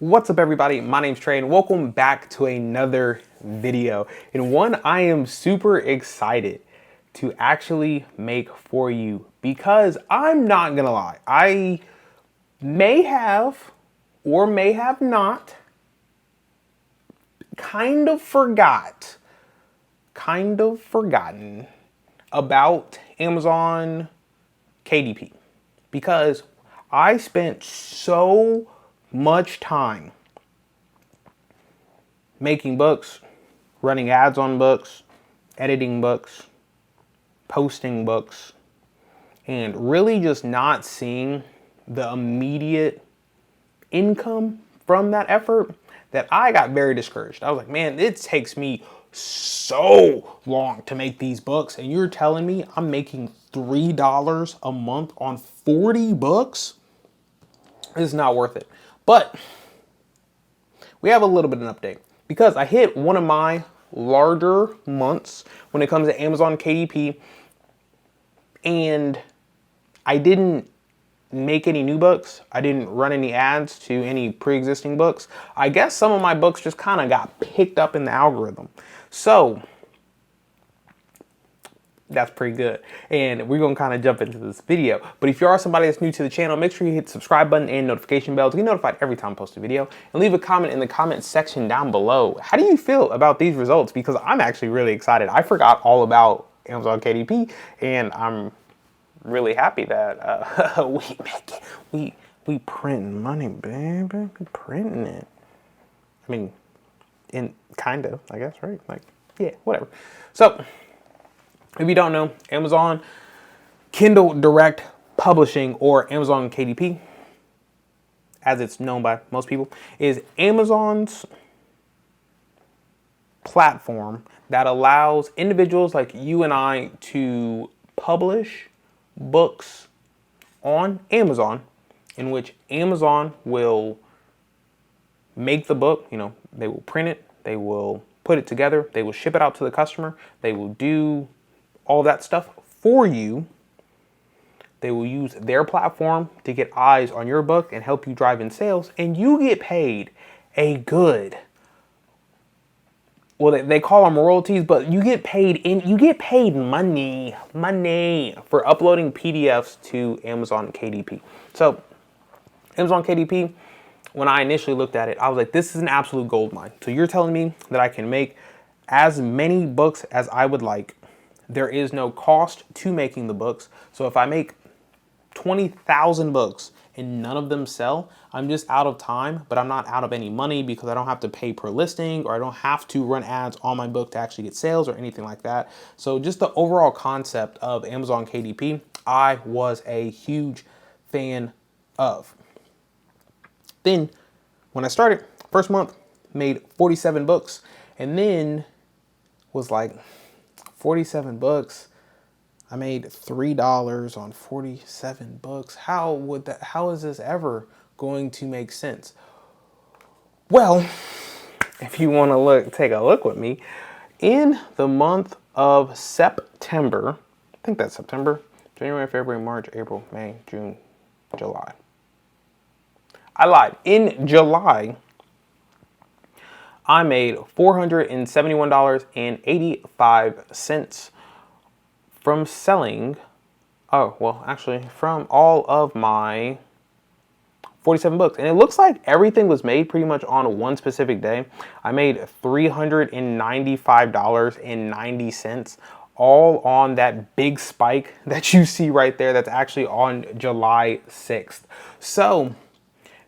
What's up, everybody? My name's Trey and welcome back to another video. And one I am super excited to actually make for you because I'm not gonna lie, I may have or may have not kind of forgotten about Amazon KDP because I spent so much time making books, running ads on books, editing books, posting books, and really just not seeing the immediate income from that effort that I got very discouraged. I was like, man, it takes me so long to make these books, and you're telling me I'm making $3 a month on 40 books? It's not worth it. But we have a little bit of an update because I hit one of my larger months when it comes to Amazon KDP, and I didn't make any new books. I didn't run any ads to any pre-existing books. I guess some of my books just kind of got picked up in the algorithm. So that's pretty good. And we're going to kind of jump into this video. But if you are somebody that's new to the channel, make sure you hit the subscribe button and notification bell to get notified every time I post a video. And leave a comment in the comment section down below. How do you feel about these results? Because I'm actually really excited. I forgot all about Amazon KDP, and I'm really happy that we printing money, baby. We printing it. I mean, kind of, I guess, right? Like, yeah, whatever. So, if you don't know, Amazon Kindle Direct Publishing, or Amazon KDP, as it's known by most people, is Amazon's platform that allows individuals like you and I to publish books on Amazon, in which Amazon will make the book. They will print it, they will put it together, they will ship it out to the customer, they will do all that stuff for you. They will use their platform to get eyes on your book and help you drive in sales, and you get paid a good, well, they call them royalties, but you get paid money for uploading PDFs to Amazon KDP. So Amazon KDP, when I initially looked at it, I was like, this is an absolute gold mine. So you're telling me that I can make as many books as I would like. There is no cost to making the books. So if I make 20,000 books and none of them sell, I'm just out of time, but I'm not out of any money because I don't have to pay per listing, or I don't have to run ads on my book to actually get sales or anything like that. So just the overall concept of Amazon KDP, I was a huge fan of. Then when I started, first month, made 47 books, and then was like, 47 books. I made $3 on 47 books. How is this ever going to make sense? Well, if you want to take a look with me, in the month of September, I think that's September, January, February, March, April, May, June, July. I lied. In July, I made $471.85 from selling, from all of my 47 books. And it looks like everything was made pretty much on one specific day. I made $395.90, all on that big spike that you see right there. That's actually on July 6th. So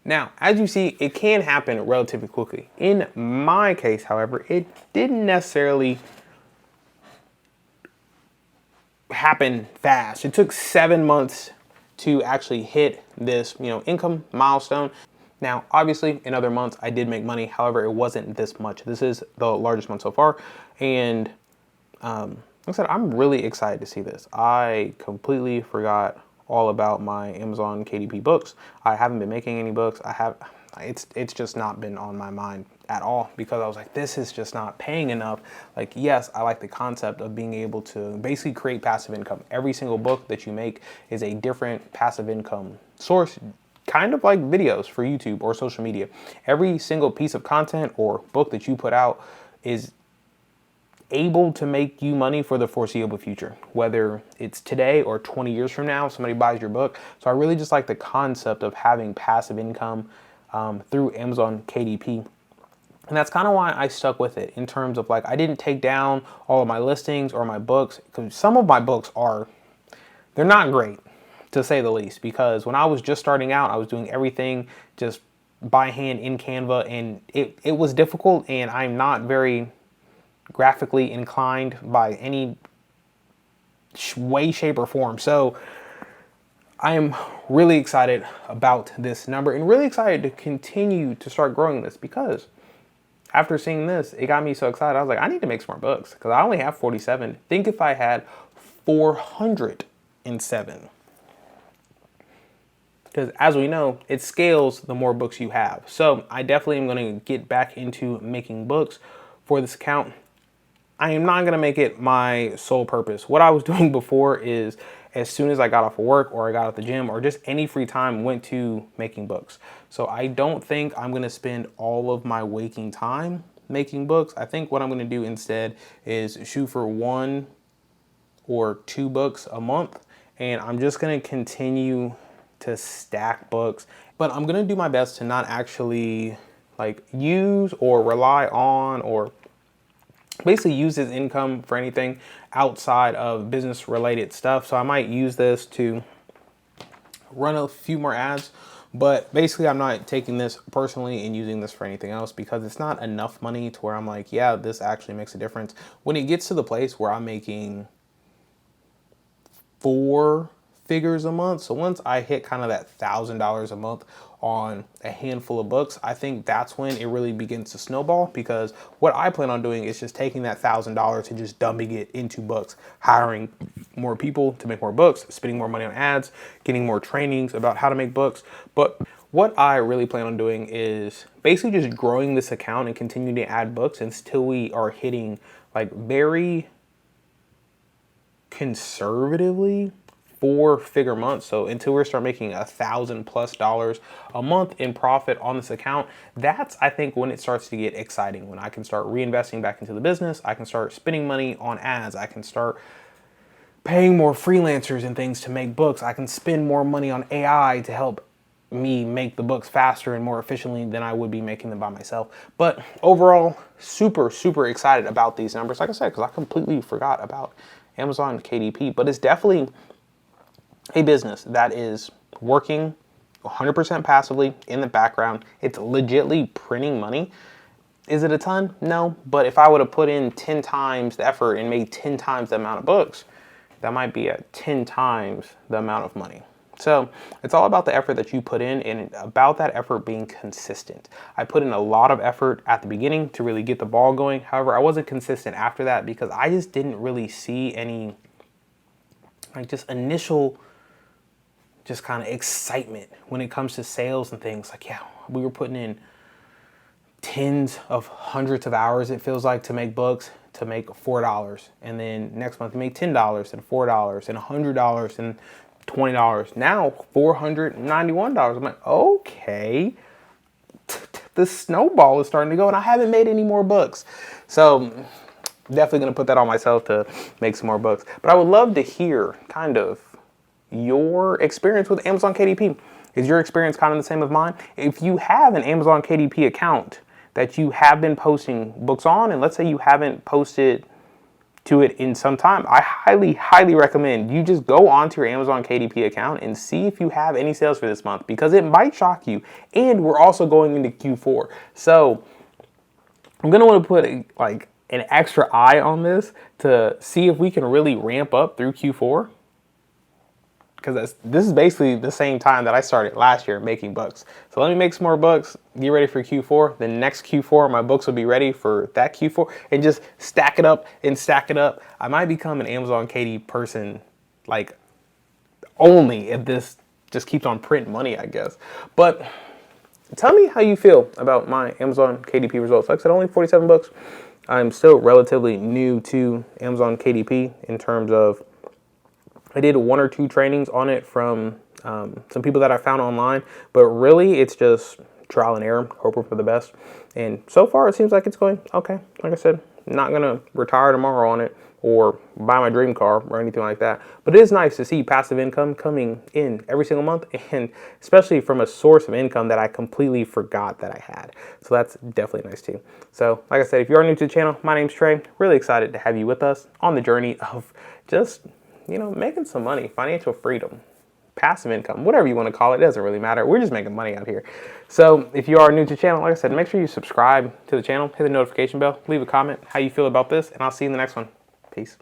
now, as you see, it can happen relatively quickly. In my case, however, it didn't necessarily happen fast. It took 7 months to actually hit this, income milestone. Now, obviously, in other months, I did make money. However, it wasn't this much. This is the largest month so far. And like I said, I'm really excited to see this. I completely forgot all about my Amazon KDP books. I haven't been making any books. It's just not been on my mind at all because I was like, this is just not paying enough. Like, yes, I like the concept of being able to basically create passive income. Every single book that you make is a different passive income source, kind of like videos for YouTube or social media. Every single piece of content or book that you put out is able to make you money for the foreseeable future, whether it's today or 20 years from now, somebody buys your book. So I really just like the concept of having passive income through Amazon KDP. And that's kind of why I stuck with it, in terms of like, I didn't take down all of my listings or my books, because some of my books they're not great, to say the least, because when I was just starting out, I was doing everything just by hand in Canva, and it was difficult, and I'm not very graphically inclined by any way, shape, or form. So I am really excited about this number, and really excited to continue to start growing this, because after seeing this, it got me so excited. I was like, I need to make some more books, because I only have 47. Think if I had 407. Because as we know, it scales the more books you have. So I definitely am going to get back into making books for this account. I am not going to make it my sole purpose. What I was doing before is, as soon as I got off of work or I got out the gym or just any free time, went to making books. So I don't think I'm going to spend all of my waking time making books. I think what I'm going to do instead is shoot for 1 or 2 books a month. And I'm just going to continue to stack books. But I'm going to do my best to not actually like use or rely on or basically use this income for anything outside of business related stuff. So I might use this to run a few more ads, but basically I'm not taking this personally and using this for anything else, because it's not enough money to where I'm like, yeah, this actually makes a difference. When it gets to the place where I'm making 4 figures a month, so once I hit kind of that $1,000 a month on a handful of books, I think that's when it really begins to snowball, because what I plan on doing is just taking that $1,000 and just dumping it into books, hiring more people to make more books, spending more money on ads, getting more trainings about how to make books. But what I really plan on doing is basically just growing this account and continuing to add books until we are hitting like very conservatively 4-figure months. So until we start making $1,000+ a month in profit on this account, that's, I think, when it starts to get exciting, when I can start reinvesting back into the business. I can start spending money on ads. I can start paying more freelancers and things to make books. I can spend more money on AI to help me make the books faster and more efficiently than I would be making them by myself. But overall, super, super excited about these numbers. Like I said, because I completely forgot about Amazon KDP, but it's definitely a business that is working 100% passively in the background. It's legitly printing money. Is it a ton? No, but if I would have put in 10 times the effort and made 10 times the amount of books, that might be at 10 times the amount of money. So it's all about the effort that you put in, and about that effort being consistent. I put in a lot of effort at the beginning to really get the ball going. However, I wasn't consistent after that, because I just didn't really see any like just initial just kind of excitement when it comes to sales and things. Like, yeah, we were putting in tens of hundreds of hours, it feels like, to make books, to make $4. And then next month, we make $10 and $4 and $100 and $20. Now, $491. I'm like, okay, the snowball is starting to go, and I haven't made any more books. So definitely going to put that on myself to make some more books. But I would love to hear kind of your experience with Amazon KDP. Is your experience kind of the same as mine? If you have an Amazon KDP account that you have been posting books on, and let's say you haven't posted to it in some time, I highly, highly recommend you just go onto your Amazon KDP account and see if you have any sales for this month, because it might shock you. And we're also going into Q4. So I'm going to want to put like an extra eye on this to see if we can really ramp up through Q4. Because this is basically the same time that I started last year making books. So let me make some more books, get ready for Q4. The next Q4, my books will be ready for that Q4, and just stack it up and stack it up. I might become an Amazon KD person, like, only if this just keeps on printing money, I guess. But tell me how you feel about my Amazon KDP results. Like I said, only 47 books. I'm still relatively new to Amazon KDP in terms of I did 1 or 2 trainings on it from some people that I found online, but really it's just trial and error, hoping for the best. And so far it seems like it's going okay. Like I said, not gonna retire tomorrow on it or buy my dream car or anything like that. But it is nice to see passive income coming in every single month, and especially from a source of income that I completely forgot that I had. So that's definitely nice too. So like I said, if you are new to the channel, my name's Trey. Really excited to have you with us on the journey of just, making some money, financial freedom, passive income, whatever you want to call it, doesn't really matter. We're just making money out here. So if you are new to the channel, like I said, make sure you subscribe to the channel, hit the notification bell, leave a comment how you feel about this, and I'll see you in the next one. Peace.